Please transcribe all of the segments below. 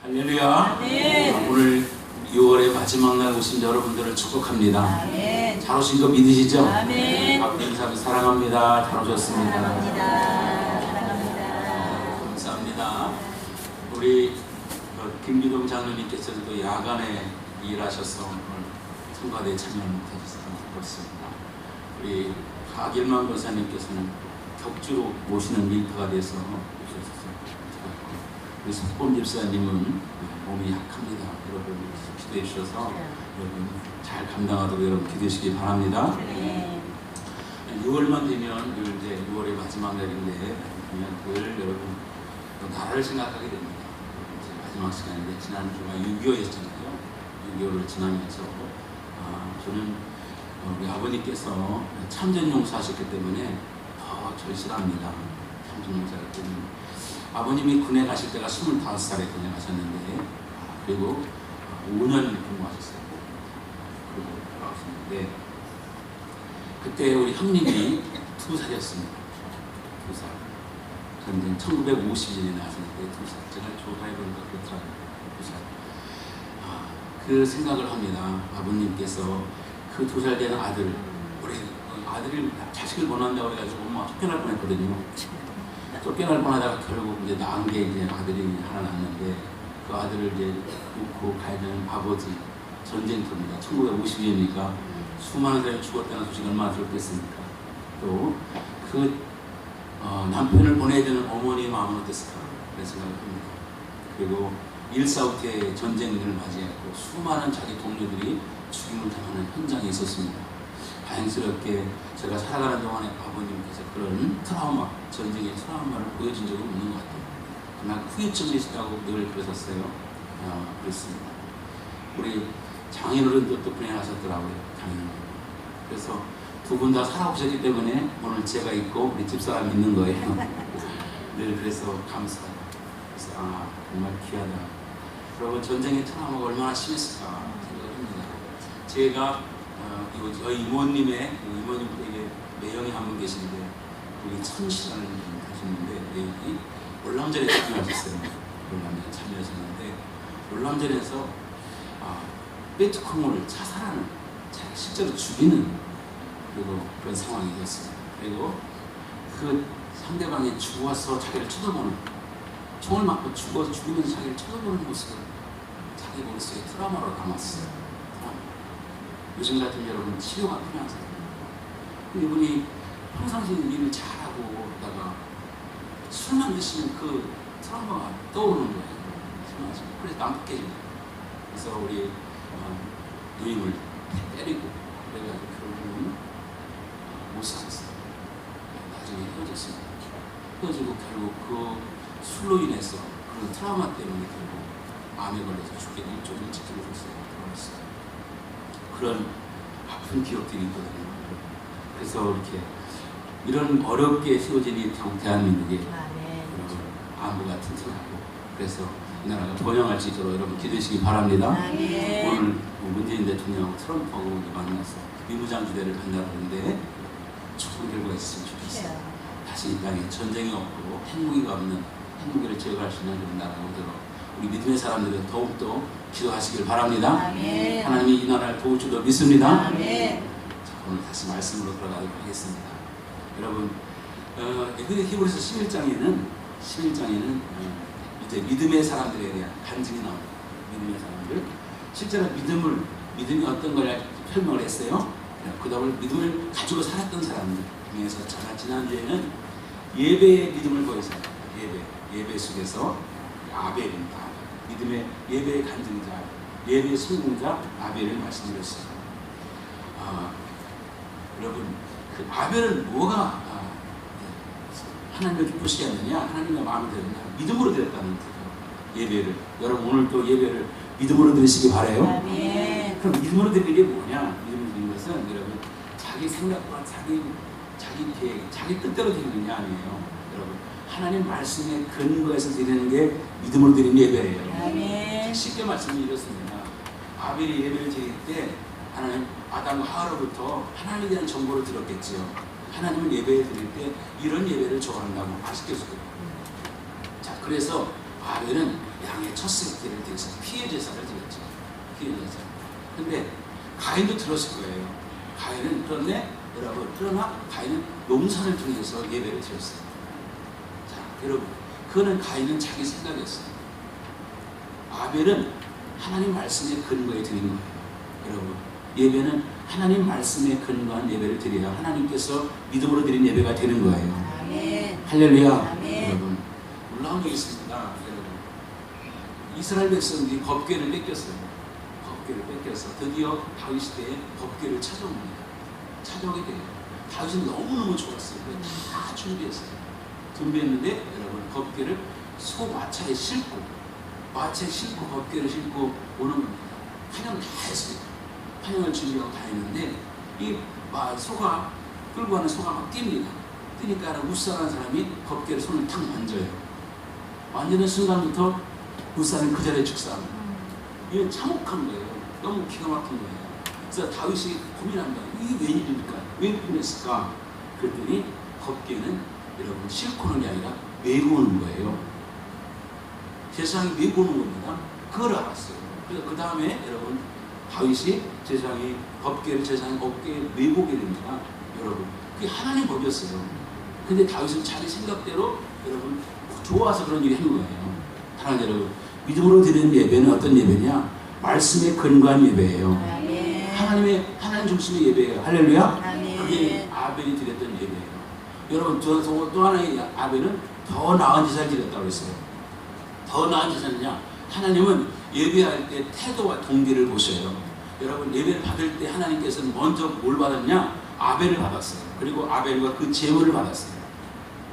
할렐루야. 아멘. 오늘 6월의 마지막 날 오신 여러분들을 축복합니다. 아멘. 잘 오신 거 믿으시죠? 아멘. 아버님 참 사랑합니다. 잘 오셨습니다. 사랑합니다. 사랑합니다. 감사합니다. 우리 김기동 장로님께서도 야간에 일하셔서 오늘 성가대에 참여를 못하셔서 그렇습니다. 우리 박일만 권사님께서는 격주로 모시는 밀타가 돼서 오셔서 우리 석범 집사님은 몸이 약합니다. 여러분 기도해 주셔서 여러분 잘 감당하도록 여러분 기도하시기 바랍니다. 네. 6월만 되면 이제 6월의 마지막 날인데 그냥 늘 여러분 나라를 생각하게 됩니다. 이제 마지막 시간인데 지난 주가 6.25였잖아요. 6.25를 지나면서 저는 우리 아버님께서 참전용사 하셨기 때문에 더 절실합니다. 참전용사였기 때문에 아버님이 군에 가실 때가 25살에 군에 가셨는데 그리고 5년 근무하셨어요. 그리고 돌아가셨는데 그때 우리 형님이 2살이었습니다. 2살. 그런데 1950년에 나왔는데 2살. 제가 조사해보니까 그렇더라고요. 2살. 그 생각을 합니다. 아버님께서 그 2살 된 아들, 우리 아들이 자식을 못 낳는다고 해가지고 엄마가 쫓겨날 뻔했거든요. 쫓겨날 뻔하다가 결국 이제 낳은 게 이제 아들이 하나 낳았는데 그 아들을 이제 놓고 가야 되는 아버지 전쟁터입니다. 1950년이니까 수많은 사람이 죽었다는 소식이 얼마나 들었겠습니까? 또 그 남편을 보내야 되는 어머니의 마음은 어땠을까? 그런 생각을 합니다. 그리고 1.4 때 전쟁을 맞이했고 수많은 자기 동료들이 죽임을 당하는 현장에 있었습니다. 다행스럽게 제가 살아가는 동안에 아버님께서 그런 트라우마, 전쟁의 트라우마를 보여준 적은 없는 것 같아요. 그러나 후유증이 있다고 늘 그러셨어요. 그렇습니다. 우리 장인어른도 또 분양하셨더라고요. 장인어른. 그래서 두 분 다 살아오셨기 때문에 오늘 제가 있고 우리 집사람 있는 거예요. 늘 그래서 감사하다. 그래서 정말 귀하다. 여러분 전쟁의 트라우마가 얼마나 심했을까 생각을 합니다. 제가 저희 이모님의 이모님에게 매형이 한 분 계신데 우리 천시라는 분이 하셨는데 매형이 월남전에 참여하셨어요. 월남전에 참여하셨는데 월남전에서 베트콩을 자살하는 실제로 죽이는 그리고 그런 상황이 되었습니다. 그리고 그 상대방이 죽어서 자기를 쳐다보는 총을 맞고 죽으면서 자기를 쳐다보는 모습을 자기 머릿속에 트라우마로 남았어요. 요즘 같은 여러분 치료가 필요한 사람. 이분이 평상시에 일을 잘하고 그러다가 술만 드시면 그 트라우마가 떠오르는 거예요. 그래서 난폭해집니다. 그래서 우리 누님을 때리고 그래가지고 결국은 못 살았어요. 나중에 헤어졌습니다. 헤어지고 결국 그 술로 인해서 그런 트라우마 때문에 결국 암에 걸려서 죽게 좀 일찍 죽었어요. 그런 아픈 기억들이 있거든요. 그래서 이렇게 이런 어렵게 세워진 이 대한민국에 안보가 튼튼하고 그래서 이 나라가 번영할 수 있도록 여러분 기도하시기 바랍니다. 오늘 문재인 대통령 트럼프하고 만나서 미무장지대를 간다는데 좋은 결과가 있으면 좋겠어요. 다시 이 땅에 전쟁이 없고 핵무기가 없는 핵무기를 제거할 수 있는 그런 나라가 오도록 우리 믿음의 사람들은 더욱더 기도하시길 바랍니다. 아멘. 하나님이 이 나라를 도울 줄로 믿습니다. 아멘. 자, 오늘 다시 말씀으로 들어가도록 하겠습니다. 여러분, 히브리서 11장에는 이제 믿음의 사람들에 대한 간증이 나옵니다. 믿음의 사람들. 실제로 믿음이 어떤 걸 설명을 했어요. 그 다음에 믿음을 가지고 살았던 사람들 중에서 제가 지난주에는 예배의 믿음을 보였어요. 예배 속에서 아벨입니다. 믿음의 예배의 간증자, 예배의 성공자 아벨을 말씀드렸어요. 여러분, 그 아벨은 뭐가 하나님을 기쁘시게 했느냐, 하나님의 마음에 드느냐, 믿음으로 드렸다는 거예요. 예배를. 여러분 오늘 또 예배를 믿음으로 드리시기 바라요. 아멘. 그럼 믿음으로 드리는 게 뭐냐? 믿음으로 드리는 것은 여러분 자기 생각과 자기 계획, 자기 뜻대로 드리는 게 아니에요. 여러분 하나님 말씀에 근거해서 드리는 게 믿음으로 드리는 예배예요. 아멘. 쉽게 말씀드렸습니다. 아벨이 예배를 드릴 때 하나님 아담과 하와로부터 하나님에 대한 정보를 들었겠지요. 하나님은 예배를 드릴 때 이런 예배를 좋아한다고 아시겠어요? 자, 그래서 아벨은 양의 첫 새끼를 드려서 피해 제사를 드렸죠. 피해 제사. 근데 가인도 들었을 거예요. 가인은 그런데 여러분, 그러나 가인은 농사를 통해서 예배를 드렸어요. 자, 여러분, 그거는 가인은 자기 생각이었어요. 아벨은 하나님 말씀의 근거에 드린 거예요. 여러분, 예배는 하나님 말씀에 근거한 예배를 드려야 하나님께서 믿음으로 드린 예배가 되는 거예요. 아멘. 할렐루야. 아멘. 여러분, 놀라운 일이 있습니다. 여러분, 이스라엘 백성들이 법궤를 뺏겼어요. 법궤를 뺏겨서 드디어 다윗 시대에 법궤를 찾아옵니다. 찾아오게 돼요. 다윗은 너무너무 좋았어요. 다 준비했어요. 준비했는데 여러분, 법궤를 소마차에 싣고 법궤를 싣고 오는 겁니다. 환영 다 했어요. 환영을 준비하고 다 했는데 이 소가 끌고 가는 소가 막 뜁니다. 뛰니까 우사라는 사람이 법궤를 손을 탁 만져요. 만지는 순간부터 우사는 그 자리에 죽사합니다. 이건 참혹한 거예요. 너무 기가 막힌 거예요. 그래서 다윗이 고민합니다. 이게 웬일입니까? 왜 그랬을까? 그랬더니 법궤는 여러분 싣고 오는 게 아니라 메고 오는 거예요. 세상이 메고 오는 겁니다. 그걸 알았어요. 그래서 그 다음에 여러분 다윗이 법궤를 세상의 어깨에 메고 오게 됩니다. 여러분, 그게 하나님 법이었어요. 근데 다윗은 자기 생각대로 여러분 좋아서 그런 일을 하는 거예요. 사랑하는 여러분, 믿음으로 드리는 예배는 어떤 예배냐? 말씀에 근거한 예배예요. 아멘. 하나님 중심의 예배예요. 할렐루야. 아멘. 그게 아벨이 드렸던 예배예요. 여러분, 또 하나의 아벨은 더 나은 제사를 드렸다고 했어요. 더 나은 제사는요, 하나님은 예배할 때 태도와 동기를 보셔요. 여러분, 예배를 받을 때 하나님께서는 먼저 뭘 받았냐? 아벨을 받았어요. 그리고 아벨과 그 제물을 받았어요.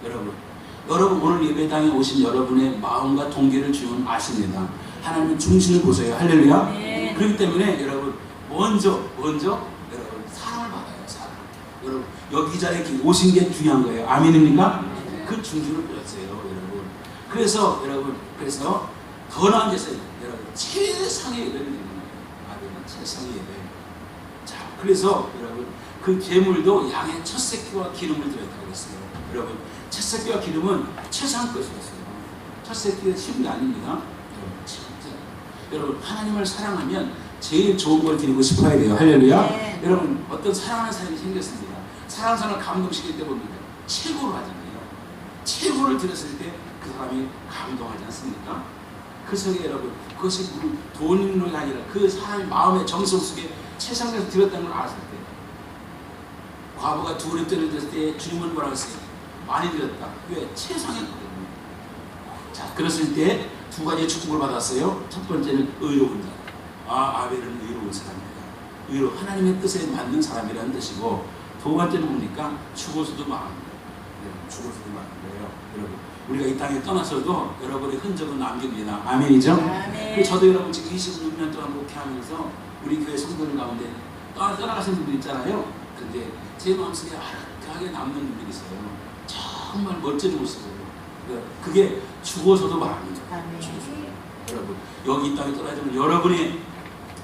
여러분 오늘 예배당에 오신 여러분의 마음과 동기를 주님 아십니다. 하나님은 중심을 보세요. 할렐루야. 네. 그렇기 때문에 여러분 먼저 여러분 사랑을 받아요. 사랑. 여러분 여기 이 자리에 오신 게 중요한 거예요. 아멘입니까? 그 중심을 보였어요. 여러분. 그래서 더 나은 제사, 여러분 최상의 예배를 드리는 거예요. 아멘은 최상의 예배. 자, 그래서 여러분 그 제물도 양의 첫 새끼와 기름을 드렸다고 했어요. 여러분 첫 새끼와 기름은 최상 것이었어요. 첫 새끼가 쉬운 게 아닙니다. 여러분 하나님을 사랑하면 제일 좋은 걸 드리고 싶어야 돼요. 할렐루야. 네. 여러분 어떤 사랑하는 사람이 생겼습니다. 사랑하는 사람을 감동시킬 때 봅니다. 최고로 하잖아요. 최고를 드렸을 때 그 사람이 감동하지 않습니까? 그 속에 여러분 그것이 돈이 아니라 그 사람의 마음의 정성 속에 최상에서 드렸다는 걸 알았을 때, 과부가 두 그릇 드렸을 때 주님은 뭐라고 했어요? 많이 드렸다. 왜? 최상이었거든요. 자, 그랬을 때 두 가지 축복을 받았어요. 첫 번째는 의로운 자. 아벨은 의로운 사람입니다. 하나님의 뜻에 맞는 사람이라는 뜻이고, 두 번째는 뭡니까? 죽어서도 마음입니다. 죽어서도 마음이에요. 여러분, 우리가 이 땅에 떠나서도 여러분의 흔적은 남깁니다. 아멘이죠? 아멘. 저도 여러분 지금 26년 동안 목회하면서 우리 교회 성도들 가운데 떠나가신 분들 있잖아요. 근데 제 마음속에 아득하게 남는 분들이 있어요. 정말 멋진 모습으로. 그게 죽어서도 말합니다. 여러분 여기 이 땅에 떠나지만 여러분의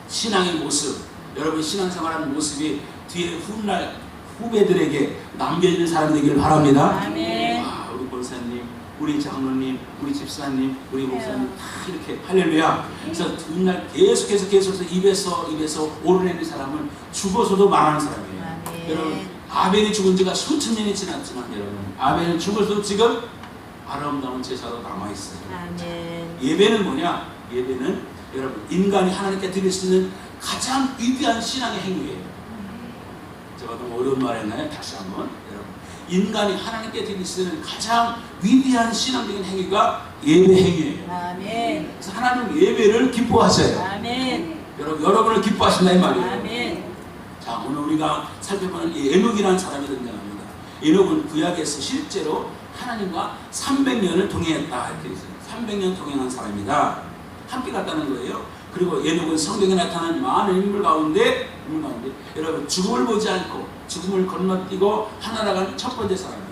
신앙의 모습, 여러분 신앙생활하는 모습이 뒤에 훗날 후배들에게 남겨지는 사람이 되기를 바랍니다. 아멘. 우리 권사님, 우리 장로님, 우리 집사님, 우리 목사님 다 이렇게 할렐루야. 그래서 훗날 계속해서 입에서 오르내는 사람은 죽어서도 말하는 사람이에요. 아멘. 여러분 아벨이 죽은 지가 수천 년이 지났지만 여러분 아벨은 죽어서도 지금 아름다운 제사로 남아있어요. 아멘. 예배는 뭐냐? 예배는 여러분 인간이 하나님께 드릴 수 있는 가장 위대한 신앙의 행위예요. 제가 너무 어려운 말 했나요? 다시 한번. 여러분 인간이 하나님께 드릴 수 있는 가장 위대한 신앙적인 행위가 예배 행위예요. 아멘. 그래서 하나님 예배를 기뻐하셔요. 아멘. 여러분을 기뻐하신다 이 말이에요. 아멘. 자, 오늘 우리가 살펴보는 이 에녹이라는 사람이 등장합니다. 에녹은 구약에서 실제로 하나님과 300년을 동행했다 이렇게 있어요. 300년 동행한 사람이다. 함께 갔다는 거예요. 그리고 에녹은 성경에 나타난 많은 인물 가운데 여러분 죽음을 보지 않고 죽음을 건너뛰고 하나라간 첫 번째 사람이에요.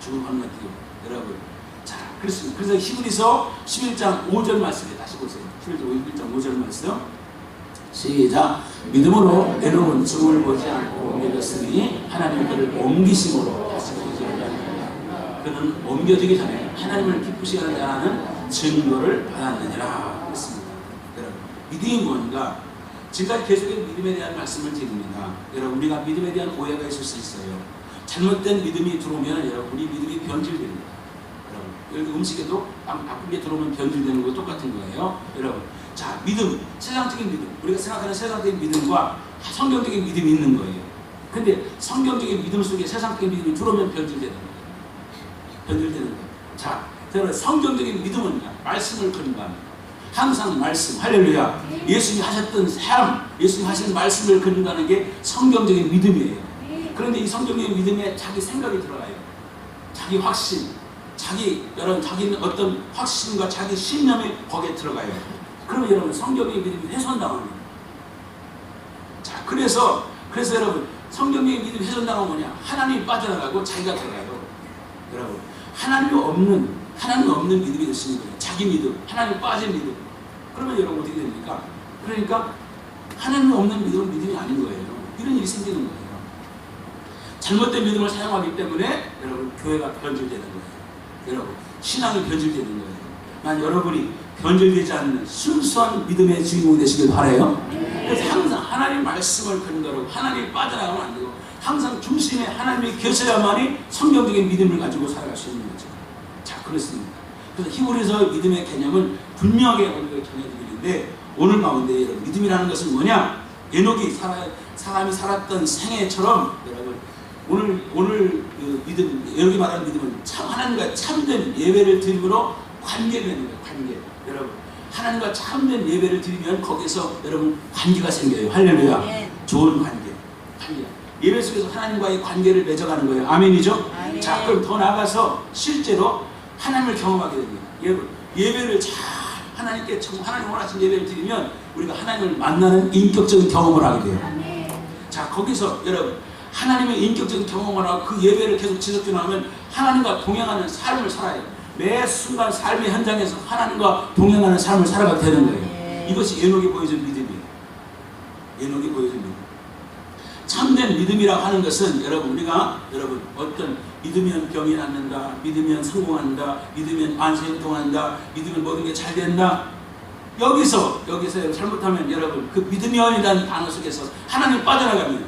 죽음을 건너뛰고 여러분. 자, 그렇습니다. 그래서 히브리서 11장 5절 말씀에 다시 보세요. 11장 5절 말씀. 시작. 믿음으로 에녹은 죽음을 보지 않고 믿었으니 하나님 그를 옮기심으로 다시 보지 않았느니라. 그는 옮겨지기 전에 하나님을 기쁘시게 하는 자는 증거를 받았느니라 했습니다. 여러분, 믿음이 뭔가? 지금까지 계속해서 믿음에 대한 말씀을 드립니다. 여러분, 우리가 믿음에 대한 오해가 있을 수 있어요. 잘못된 믿음이 들어오면 여러분, 우리 믿음이 변질됩니다. 여러분, 여기 음식에도 나쁜 게 들어오면 변질되는 거 똑같은 거예요. 여러분, 자, 믿음, 세상적인 믿음, 우리가 생각하는 세상적인 믿음과 성경적인 믿음이 있는 거예요. 근데 성경적인 믿음 속에 세상적인 믿음이 들어오면 변질되는 거예요. 변질되는 거예요. 자, 그러면 성경적인 믿음은 말씀을 근거합니다. 항상 말씀, 할렐루야. 예수님이 하셨던 삶, 예수님이 하신 말씀을 근거하는 게 성경적인 믿음이에요. 그런데 이 성경적인 믿음에 자기 생각이 들어가요. 자기 확신, 여러분, 자기는 어떤 확신과 자기 신념이 거기에 들어가요. 그러면 여러분, 성경적인 믿음이 훼손당합니다. 자, 그래서 여러분, 성경적인 믿음이 훼손당하면 뭐냐? 하나님이 빠져나가고 자기가 들어가요. 여러분, 하나님 없는 믿음이 될 수 있는 거예요. 자기 믿음, 하나님 빠진 믿음. 그러면 여러분 어떻게 됩니까? 그러니까 하나님 없는 믿음은 믿음이 아닌 거예요. 이런 일이 생기는 거예요. 잘못된 믿음을 사용하기 때문에 여러분, 교회가 변질되는 거예요. 여러분, 신앙이 변질되는 거예요. 난 여러분이 변질되지 않는 순수한 믿음의 주인공이 되시길 바라요. 그래서 항상 하나님 말씀을 근거로 하나님이 빠져나가면 안 되고 항상 중심에 하나님이 계셔야만이 성경적인 믿음을 가지고 살아갈 수 있는 거죠. 자, 그렇습니다. 그래서 히브리서 믿음의 개념을 분명하게 우리가 전해드리는데, 오늘 가운데 여러분, 믿음이라는 것은 뭐냐? 에녹이 사람이 살았던 생애처럼 여러분, 오늘 그 믿음, 에녹이 말하는 믿음은 참 하나님과 참된 예배를 드림으로 관계를 맺는 거예요. 관계. 여러분, 하나님과 참된 예배를 드리면 거기서 여러분 관계가 생겨요. 할렐루야. 좋은 관계. 예배 속에서 하나님과의 관계를 맺어가는 거예요. 아멘이죠? 아멘. 자, 그럼 더 나아가서 실제로 하나님을 경험하게 됩니다. 여러분, 예배를 잘 하나님께 하나님 원하신 예배를 드리면 우리가 하나님을 만나는 인격적인 경험을 하게 돼요. 아멘. 자, 거기서 여러분, 하나님의 인격적인 경험을 하고 그 예배를 계속 지속해 나가면 하나님과 동행하는 삶을 살아요. 매 순간 삶의 현장에서 하나님과 동행하는 삶을 살아가게 되는 거예요. 이것이 에녹이 보여준 믿음이에요. 에녹이 보여준 믿음. 참된 믿음이라고 하는 것은 우리가 어떤 믿으면 병이 낫는다, 믿으면 성공한다, 믿으면 만세 행동한다, 믿으면 모든 게 잘 된다. 여기서 잘못하면 여러분, 그 믿으면이라는 단어 속에서 하나님 빠져나가면,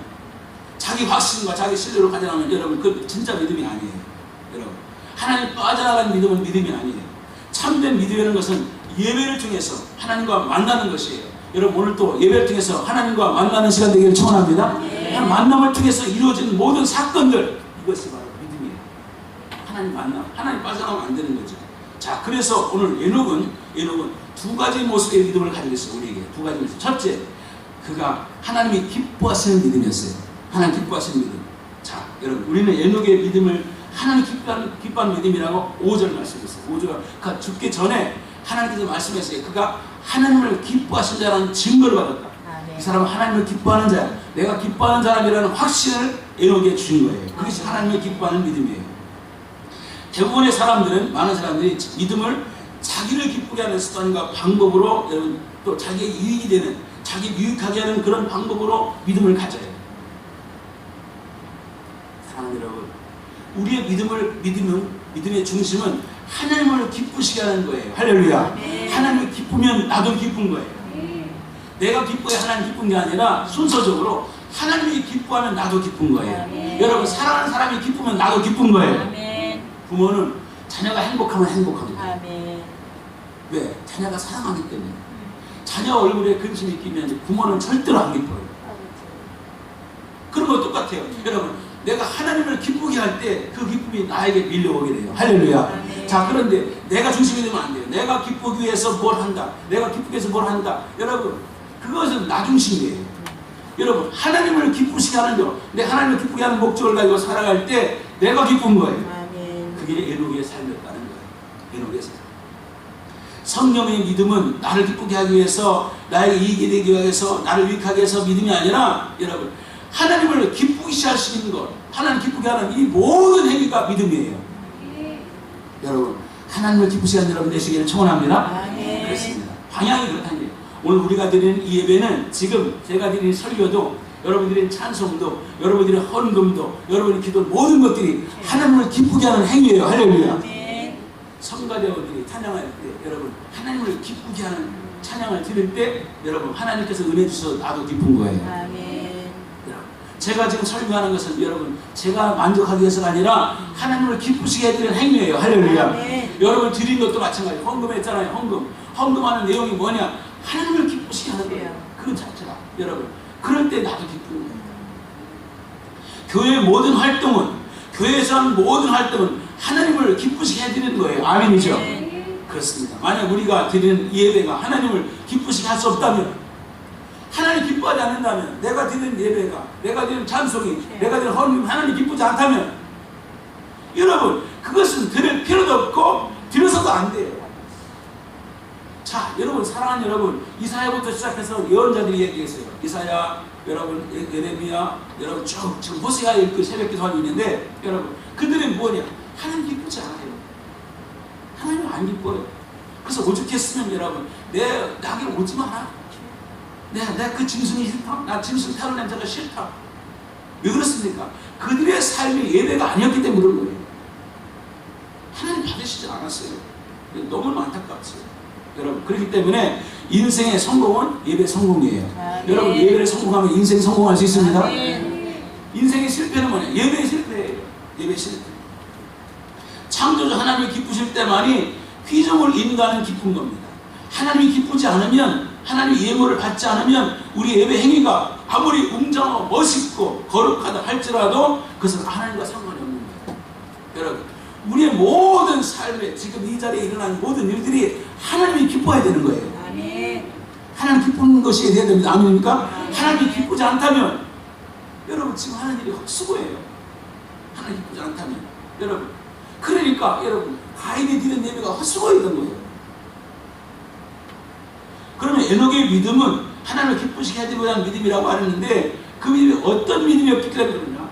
자기 확신과 자기 신뢰로 빠져나가면 여러분, 그 진짜 믿음이 아니에요. 여러분, 하나님 빠져나가는 믿음은 믿음이 아니에요. 참된 믿음이라는 것은 예배를 통해서 하나님과 만나는 것이에요. 여러분, 오늘 또 예배를 통해서 하나님과 만나는 시간 되기를 축원합니다. 만남을 통해서 이루어진 모든 사건들, 이것이 바로 믿음이에요. 하나님 만남, 하나님 빠져나가면 안 되는 거죠. 자, 그래서 오늘 에녹은 두 가지 모습의 믿음을 가지고 있어요. 우리에게 두 가지 모습. 첫째, 그가 하나님이 기뻐하시는 믿음이었어요. 하나님 기뻐하시는 믿음. 자, 여러분, 우리는 에녹의 믿음을 하나님 기뻐하는 믿음이라고 5절 말씀했어요. 5절, 그가 죽기 전에 하나님께서 말씀했어요. 그가 하나님을 기뻐하신 자라는 증거를 받았다. 이 사람은 하나님을 기뻐하는 자야. 내가 기뻐하는 사람이라는 확신을 에녹에 주신 거예요. 그것이 하나님을 기뻐하는 믿음이에요. 대부분의 사람들은, 많은 사람들이 믿음을 자기를 기쁘게 하는 수단과 방법으로, 여러분, 또 자기의 유익이 되는, 자기 유익하게 하는 그런 방법으로 믿음을 가져요. 사랑하는 여러분, 우리의 믿음의 중심은 하나님을 기쁘시게 하는 거예요. 할렐루야. 하나님을 기쁘면 나도 기쁜 거예요. 내가 기뻐야 하나님 기쁜 게 아니라 순서적으로 하나님이 기뻐하면 나도 기쁜 거예요. 여러분, 사랑하는 사람이 기쁘면 나도 기쁜 거예요. 부모는 자녀가 행복하면 행복합니다. 왜? 자녀가 사랑하기 때문에. 자녀 얼굴에 근심이 끼면 부모는 절대로 안 기뻐요. 그런 거 똑같아요. 여러분, 내가 하나님을 기쁘게 할 때 그 기쁨이 나에게 밀려오게 돼요. 할렐루야. 자, 그런데 내가 중심이 되면 안 돼요. 내가 기쁘기 위해서 뭘 한다, 내가 기쁘게 해서 뭘 한다. 여러분, 그것은 나 중심이에요. 여러분, 하나님을 기쁘시게 하는 거, 내 하나님을 기쁘게 하는 목적을 가지고 살아갈 때 내가 기쁜 거예요. 그게 에녹의 삶이었다는 거예요. 에녹의 삶. 성령의 믿음은 나를 기쁘게 하기 위해서, 나에게 이익이 되기 위해서, 나를 유익하게 해서 믿음이 아니라, 여러분, 하나님을 기쁘게 할 수 있는 것, 하나님 기쁘게 하는 이 모든 행위가 믿음이에요. 여러분, 하나님을 기쁘시게 하는 여러분 되시기를 축원합니다. 그렇습니다. 방향이 그렇다는 거예요. 오늘 우리가 드리는 이 예배는, 지금 제가 드리는 설교도, 여러분들의 찬송도, 여러분들의 헌금도, 여러분의 기도, 모든 것들이 하나님을 기쁘게 하는 행위예요. 할렐루야. 성가대원들이 찬양할 때, 하나님을 기쁘게 하는 찬양을 드릴 때 여러분 하나님께서 은혜 주셔서 나도 기쁜 거예요. 아멘. 제가 지금 설교하는 것은 여러분 제가 만족하기 위해서가 아니라 하나님을 기쁘시게 해드리는 행위예요. 할렐루야. 아멘. 여러분 드린 것도 마찬가지. 헌금했잖아요. 헌금하는 내용이 뭐냐? 하나님을 기쁘시게 하는 거예요. 그 자체가 여러분 그럴 때 나도 기쁜 거예요. 교회의 모든 활동은 교회에서 하는 모든 활동은 하나님을 기쁘시게 해드리는 거예요. 아멘이죠. 아멘. 그렇습니다. 만약 우리가 드리는 예배가 하나님을 기쁘시게 할 수 없다면, 하나님 기뻐하지 않는다면, 내가 드리는 예배가, 내가 드리는 찬송이, 내가 드리는 헌금 하나님 기쁘지 않다면, 여러분 그것은 드릴 필요도 없고 드려서도 안 돼요. 자, 여러분 사랑하는 여러분, 이사야부터 시작해서 예언자들이 얘기했어요. 이사야, 여러분 예레미야, 여러분 쭉 지금 호세아 읽고 새벽기도 하고 있는데, 여러분 그들은 뭐냐? 하나님 기쁘지 않아요. 하나님 안 기뻐요. 그래서 오죽했으면 여러분 나에게 오지 마라. 내가 그 짐승이 싫다. 나 짐승 타는 냄새가 싫다. 왜 그렇습니까? 그들의 삶이 예배가 아니었기 때문에 그런 거예요. 하나님 받으시지 않았어요. 너무 안타깝죠. 여러분 그렇기 때문에 인생의 성공은 예배 성공이에요. 아멘. 여러분 예배를 성공하면 인생 성공할 수 있습니다. 아멘. 인생의 실패는 뭐냐? 예배의 실패예요. 예배 실패. 창조주 하나님이 기쁘실 때만이 피조물 인간은 기쁜 겁니다. 하나님이 기쁘지 않으면, 하나님의 예물을 받지 않으면 우리 예배 행위가 아무리 웅장하고 멋있고 거룩하다 할지라도 그것은 하나님과 상관이 없는 거예요. 여러분 우리의 모든 삶에 지금 이 자리에 일어난 모든 일들이 하나님이 기뻐야 되는 거예요. 아멘. 하나님 기쁘는 것이 돼야 됩니다. 아멘입니까? 하나님이 기쁘지 않다면 여러분 지금 하는 일이 헛수고예요. 하나님 기쁘지 않다면 여러분, 그러니까 여러분 가인이 드린 예배가 헛수고였던 거예요. 그러면 에녹의 믿음은 하나님을 기쁘시게 해드리고자 하는 믿음이라고 하는데, 그 믿음이 어떤 믿음이었기 때문에 그러냐?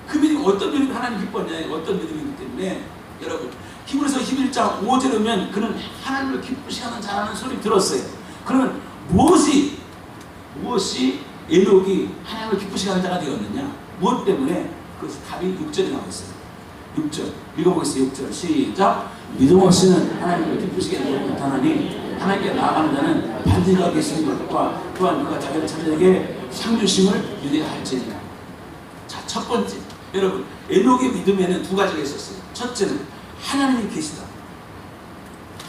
그 믿음이 어떤 믿음이 하나님 기뻤냐? 어떤 믿음이기 때문에 여러분 히브리서 11장 5절에 보면 그는 하나님을 기쁘시게 하는 자라는 소리 들었어요. 그러면 무엇이 에녹이 하나님을 기쁘시게 하는 자가 되었느냐? 무엇 때문에? 그 답이 6절에 나와 있어요. 6절 읽어보겠습니다. 6절 시작. 믿음 없이는 하나님을 기쁘시게 하지 못하나니 하나님께 나아가는 자는 반드시 그가 계신 것과 또한 그가 자기를 찾으에게 상주심을 유대할지니라. 자, 첫 번째 여러분 에녹의 믿음에는 두 가지가 있었어요. 첫째는 하나님이 계시다.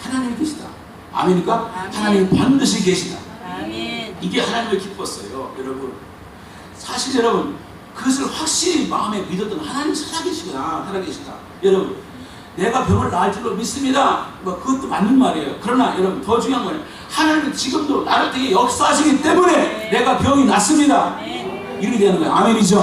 하나님이 계시다. 아멘입니까? 아멘. 하나님이 반드시 계시다. 아멘. 이게 하나님을 기뻤어요. 여러분 사실 여러분 그것을 확실히 마음에 믿었던 하나님 살아계시구나. 살아계시다. 여러분 내가 병을 나을 줄로 믿습니다. 뭐 그것도 맞는 말이에요. 그러나 여러분 더 중요한 거는 하나님은 지금도 나를 되게 역사하시기 때문에 내가 병이 낫습니다. 이렇게 되는 거예요. 아멘이죠?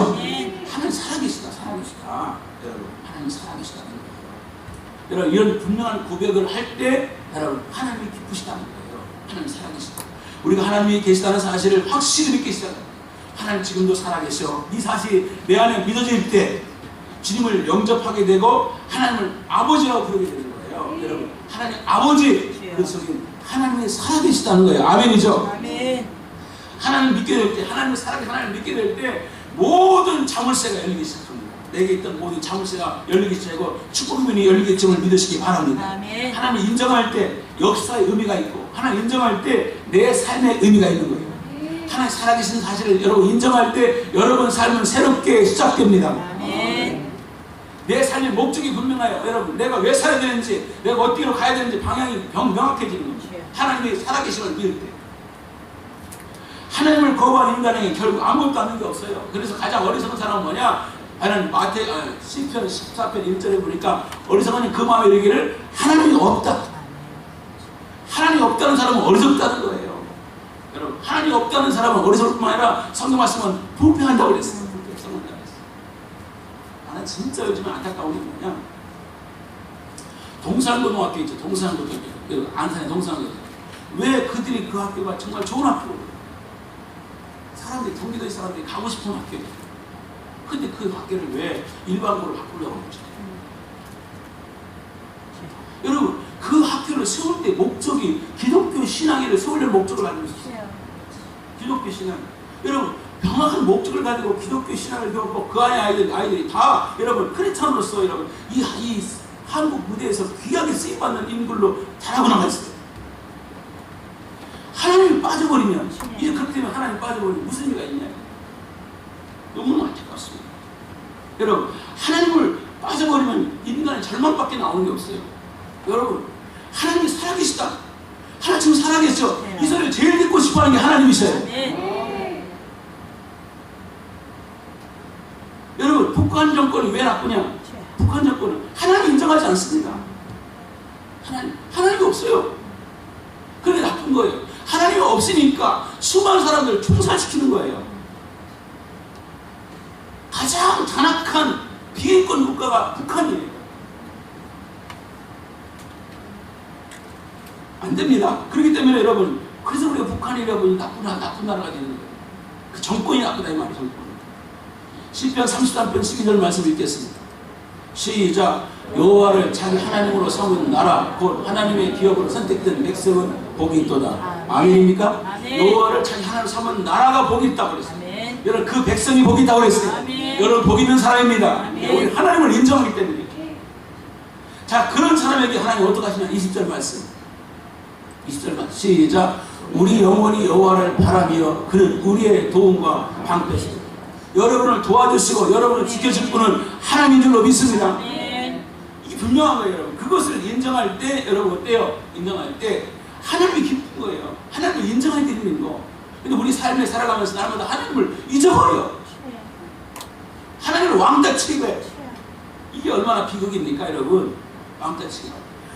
하나님 살아계시다. 살아계시다. 여러분 하나님 살아계시다는 거예요. 여러분 이런 분명한 고백을 할 때 여러분 하나님이 기쁘시다는 거예요. 하나님 살아계시다. 우리가 하나님이 계시다는 사실을 확실히 믿기 시작합니다. 하나님 지금도 살아계셔. 이 사실이 내 안에 믿어질 때 주님을 영접하게 되고 하나님을 아버지라고 부르게 되는 거예요. 여러분 하나님 아버지, 그 속에 하나님이 살아계시다는 거예요. 아멘이죠? 아멘. 하나님 믿게 될 때, 하나님을 살아계신 하나님 믿게 될 때 모든 자물쇠가 열리기 시작합니다. 내게 있던 모든 자물쇠가 열리기 시작하고 축복의 문이 열리기 점을 믿으시기 바랍니다. 아멘. 하나님 인정할 때 역사의 의미가 있고 하나님 인정할 때 내 삶의 의미가 있는 거예요. 하나님 살아계신 사실을 여러분 인정할 때 여러분 삶은 새롭게 시작됩니다. 아멘. 내 삶의 목적이 분명해요. 여러분 내가 왜 살아야 되는지, 내가 어디로 가야 되는지 방향이 명확해지는 겁니다. 하나님이 살아계신 걸 믿을 때. 하나님을 거부한 인간에게 결국 아무것도 하는 게 없어요. 그래서 가장 어리석은 사람은 뭐냐? 하나님 시편 14편 1절에 보니까 어리석은 그 마음에 이르기를 하나님이 없다. 하나님이 없다는 사람은 어리석다는 거예요. 여러분 하나님이 없다는 사람은 어리석을 뿐만 아니라 성경 말씀은 부패한다고 그랬어요. 부패한다고 그랬어요. 나는 진짜 요즘에 안타까운 게 뭐냐? 동산고등학교 있죠. 동산고등학교. 안산의 동산고등학교. 왜 그들이 그 학교가 정말 좋은 학교고 사람들이 경기도의 사람들이 가고 싶은 학교예요. 근데 그 학교를 왜 일반고로 바꾸려고 하죠? 여러분 그 학교를 세울 때 목적이 기독교 신앙을 세우려는 목적을 가지고 있었어요. 기독교 신앙. 여러분 명확한 목적을 가지고 기독교 신앙을 배웠고 그 안에 아이들이 다 여러분 크리스찬으로서 여러분 이 한국 무대에서 귀하게 쓰임받는 인물로 자라고 나가 있어요. 빠져버리면, 이제 그렇게 되면 하나님 빠져버리면 무슨 의미가 있냐? 너무나 안타깝습니다. 여러분, 하나님을 빠져버리면 인간의 절망밖에 나오는 게 없어요. 여러분, 하나님이 살아계시다. 하나님 지금 살아계셔. 이 소리를 제일 듣고 싶어하는 게 하나님이셔요. 여러분, 북한 정권이 왜 나쁘냐? 북한 정권은 하나님 인정하지 않습니다. 하나님이 없어요. 그게 나쁜 거예요. 하나님이 없으니까 수많은 사람들을 총살시키는 거예요. 가장 잔악한 비행권 국가가 북한이에요. 안 됩니다. 그렇기 때문에 여러분, 그래서 우리가 북한이라고 나쁜 나라가 되는 거예요. 그 정권이 나쁘다 이 말이에요. 정권. 시편 33편 12절 말씀 읽겠습니다. 시작. 여호와를 자기 하나님으로 삼은 나라 곧 하나님의 기업으로 선택된 백성은 복이 있도다. 아멘입니까? 여호와를 자기 하나님으로 삼은 나라가 복이 있다고 그랬어요. 아멘. 여러분, 그 백성이 복이 있다고 그랬어요. 아멘. 여러분, 복이 있는 사람입니다. 우리 하나님을 인정하기 때문에. 자, 그런 사람에게 하나님 어떻게 하시냐? 20절 말씀. 20절 말씀. 시작. 우리 영혼이 여호와를 바라며 그는 우리의 도움과 방패시다. 여러분을 도와주시고 여러분을 지켜줄 분은 하나님인 줄로 믿습니다. 이게 분명한 거예요. 여러분, 그것을 인정할 때 여러분 어때요? 인정할 때 하나님이 기쁜 거예요. 하나님을 인정하게 되는 거. 근데 우리 삶에 살아가면서 날마다 하나님을 잊어버려. 하나님을 왕따치는 거예요. 이게 얼마나 비극입니까 여러분? 왕따치기가.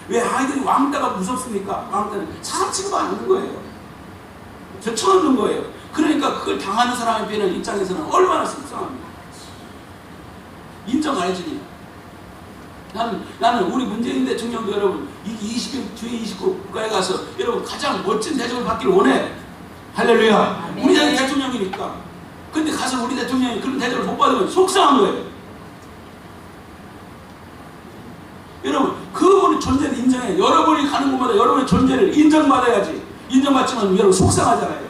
왜 아이들이 왕따가 무섭습니까? 왕따는 사람 치고도 않는 거예요. 저쳐놓는 거예요. 그러니까 그걸 당하는 사람의 입장에서는 얼마나 속상합니까? 인정 안 해주니. 나는 우리 문재인 대통령도 여러분, G29 국가에 가서 여러분 가장 멋진 대접을 받기를 원해. 할렐루야. 우리 대통령이니까. 근데 가서 우리 대통령이 그런 대접을 못 받으면 속상한 거예요. 여러분, 그분의 존재를 인정해. 여러분이 가는 곳마다 여러분의 존재를 인정받아야지. 인정받지만 여러분 속상하잖아요.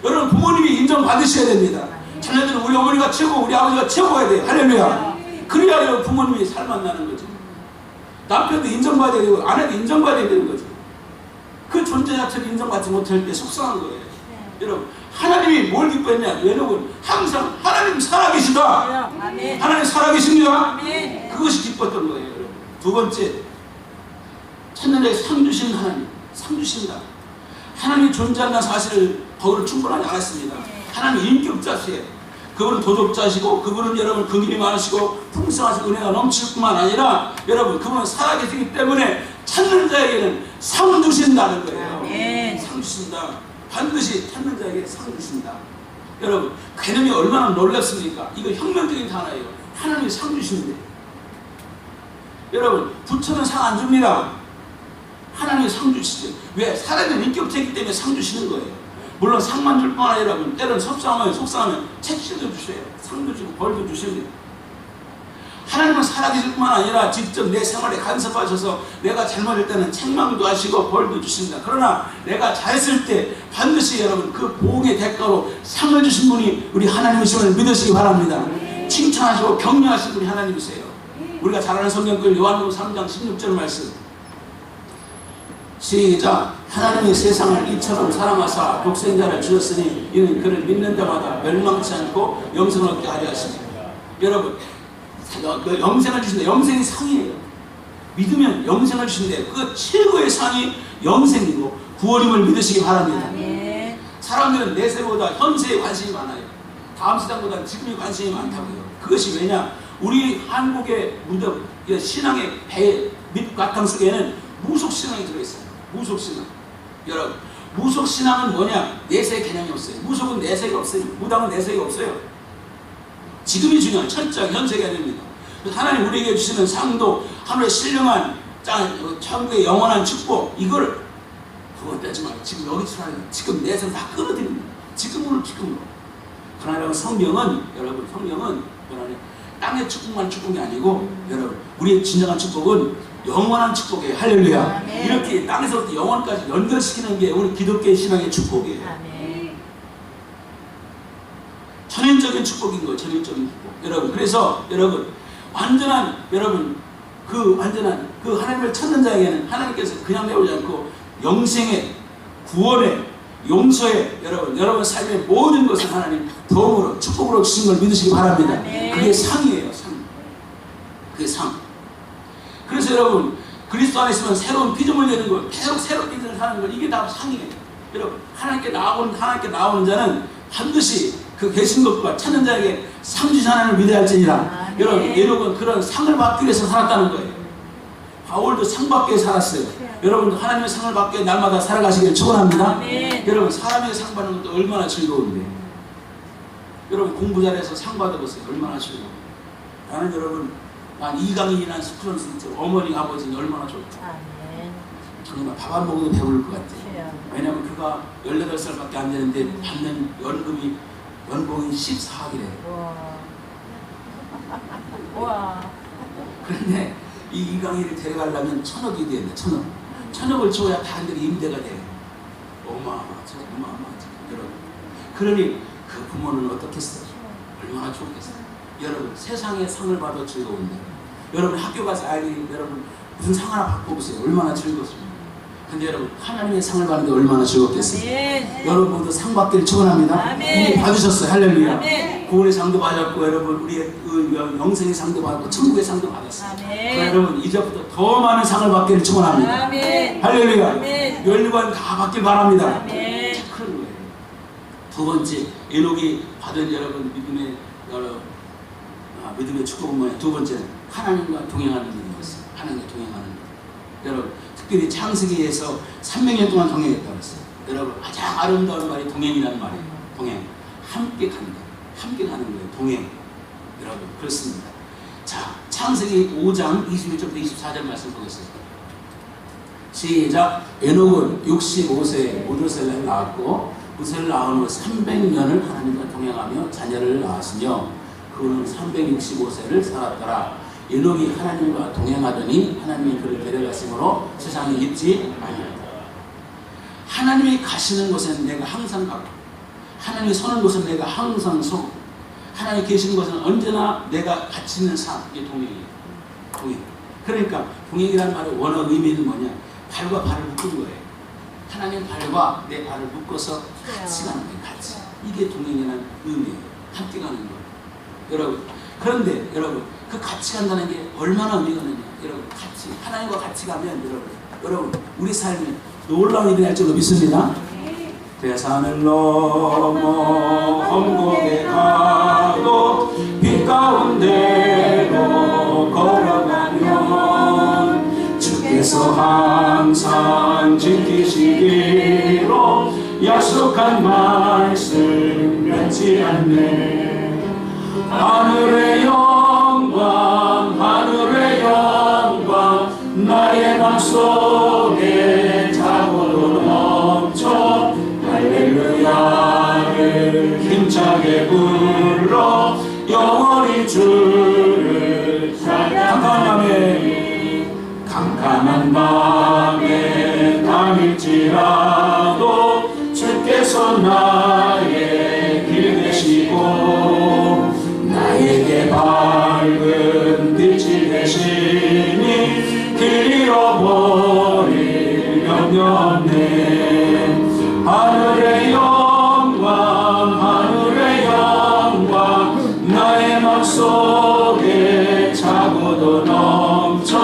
여러분, 부모님이 인정받으셔야 됩니다. 자녀들은 우리 어머니가 최고, 우리 아버지가 최고가 돼요. 할렐루야. 그래야 여러분 부모님이 살만나는 거죠. 남편도 인정받아야 되고 아내도 인정받아야 되는 거죠. 그 존재 자체를 인정받지 못할 때 속상한 거예요. 여러분, 하나님이 뭘 기뻐했냐? 여러분, 항상 하나님 살아계시다. 하나님 살아계십니다. 그것이 기뻤던 거예요. 여러분. 두 번째, 찾는 자에게 상 주시는 하나님, 상 주신다. 하나님이 존재한다는 사실을 거기를 충분하지 않았습니다. 하나님 인격자시에요. 그분은 도덕자시고 그분은 여러분 긍휼이 많으시고 풍성하시고 은혜가 넘칠 뿐만 아니라 여러분 그분은 살아계시기 때문에 찾는 자에게는 상 주신다는 거예요. 상 주신다. 반드시 찾는 자에게 상 주신다. 여러분, 개념이 얼마나 놀랍습니까? 이거 혁명적인 단어예요. 하나님이 상 주시는데. 여러분, 부처는 상 안 줍니다. 하나님이 상 주시죠. 왜? 사람의 인격체이기 때문에 상 주시는 거예요. 물론 상만 줄 뿐만 아니라 여러분, 때로는 속상하면 책임도 주셔요. 상도 주고 벌도 주십니다. 하나님은 살아계실 뿐만 아니라 직접 내 생활에 간섭하셔서 내가 잘못할 때는 책망도 하시고 벌도 주십니다. 그러나 내가 잘했을 때 반드시 여러분 그 보응의 대가로 상을 주신 분이 우리 하나님이심을 믿으시기 바랍니다. 칭찬하시고 격려하신 분이 하나님이세요. 우리가 잘 아는 성경글 요한복음 3장 16절 말씀. 시작. 하나님이 세상을 이처럼 사랑하사 독생자를 주셨으니 이는 그를 믿는 자마다 멸망치 않고 영생을 얻게 하려 하십니다. 여러분, 영생을 주신다. 영생이 상이에요. 믿으면 영생을 주신대. 그 최고의 상이 영생이고 구원임을 믿으시기 바랍니다. 사람들은 내세보다 현세에 관심이 많아요. 다음 세상보다 지금에 관심이 많다고요. 그것이 왜냐? 우리 한국의 무덤, 신앙의 배 밑 바탕 속에는 무속신앙이 들어있어요. 무속신앙. 여러분, 무속신앙은 뭐냐? 내세 개념이 없어요. 무속은 내세가 없어요. 무당은 내세가 없어요. 지금이 중요한 천적 현세 개념입니다. 하나님 우리에게 주시는 상도 하늘의 신령한 천국의 영원한 축복, 이걸 그거 빼지 말고 지금 여기 살아요. 지금 내세 다 끊어드립니다. 지금으로. 그러나 성경은 여러분, 성경은 땅의 축복만 축복이 아니고 여러분, 우리의 진정한 축복은 영원한 축복이에요. 할렐루야. 아멘. 이렇게 땅에서부터 영원까지 연결시키는 게 우리 기독교의 신앙의 축복이에요. 아멘. 전인적인 축복인 거예요. 전인적인 축복. 여러분, 그래서 여러분 완전한 그 하나님을 찾는 자에게는 하나님께서 그냥 내오지 않고 영생의 구원의 용서에 여러분 삶의 모든 것을 하나님 도움으로 축복으로 주신 걸 믿으시기 바랍니다. 그게 상이에요. 상. 그게 상. 그래서 여러분 그리스도 안에 있으면 새로운 피조물이 되는 거, 계속 새롭게 인생을 사는 거, 이게 다 상이에요. 여러분 하나님께 나오는 자는 반드시 그 계신 것과 찾는 자에게 상 주신 하나님을 믿어야 할지니라. 여러분 에녹은 그런 상을 받기 위해서 살았다는 거예요. 바울도 상 받기 위해 살았어요. 여러분도 하나님의 상을 받기 위해 날마다 살아가시길 축원합니다. 여러분 사람에게 상 받는 것도 얼마나 즐거운데. 여러분 공부 잘해서 상 받아보세요. 얼마나 즐거워. 나는 여러분 난 이강인이라는 스크런스 어머니 아버지는 얼마나 좋을까. 정말 밥 안 먹어도 배부를 것 같아요. 왜냐하면 그가 18살밖에 안 되는데 받는 연봉이 14억이래. 그런데 이 이강인을 데려가려면 1,000억이 돼야 돼. 1,000억. 1,000억을 줘야 다른 데로 임대가 돼. 어마어마하죠. 여러분. 그러니 그 부모는 어떻겠어요? 얼마나 좋겠어요. 여러분 세상에 상을 받아 즐거운데 여러분 학교 가서 아이들이 여러분 무슨 상 하나 받고 보세요. 얼마나 즐겁습니까? 근데 여러분 하나님의 상을 받는데 얼마나 즐겁겠어요. 여러분 모두 상 받기를 축원합니다. 이미 받으셨어요. 할렐루야. 구원의 상도 받았고 여러분 우리의 영생의 상도 받았고 천국의 상도 받았어요. 여러분 이제부터 더 많은 상을 받기를 축원합니다. 할렐루야. 연류관 다 받길 바랍니다. 그런 거예요. 두 번째 에녹이 받은 여러분 믿음의 축복은 뭐예요? 두 번째는 하나님과 동행하는 일이었어요. 하나님과 동행하는 일. 여러분 특별히 창세기에서 300년 동안 동행했다고 했어요. 여러분 가장 아름다운 말이 동행이라는 말이에요. 동행. 함께 간다. 함께 가는 거예요. 동행. 여러분 그렇습니다. 자 창세기 5장 21절부터 24절 말씀 보겠습니다. 시작. 에녹은 65세에 무드셀라를 낳았고 무드셀라를 낳은 후 300년을 하나님과 동행하며 자녀를 낳았으며 그는 365세를 살았더라. 에녹이 하나님과 동행하더니 하나님이 그를 데려가심으로 세상에 있지 아니하였다. 하나님이 가시는 곳엔 내가 항상 가고 하나님이 서는 곳은 내가 항상 서고 하나님이 계시는 곳은 언제나 내가 같이 있는 삶. 이게 동행이에요. 동행. 그러니까 동행이라는 말의 원어 의미는 뭐냐? 발과 발을 묶은 거예요. 하나님 발과 내 발을 묶어서 같이 가는 거예요. 같이. 이게 동행이라는 의미예요. 함께 가는 거예요. 여러분 그런데 여러분 그 같이 간다는 게 얼마나 의미가 있느냐. 여러분 같이 하나님과 같이 가면 여러분 우리 삶에 놀라운 일이 날 줄로 믿습니다. 대산을 넘어 험곡에 가도 빛 가운데로 걸어가면 주께서 항상 지키시기로 약속한 말씀 변치 않네. 하늘의 영광 나의 맘속에 자고도 넘쳐 할렐루야를 힘차게 불러 영원히 주를 캄캄한 밤에 밤일지라도 주께서 나의 길 되시고 나에게 밝은 빛이 되시니 길 잃어버릴 염려 없네. 하늘의 영광 나의 맘속에 차고도 넘쳐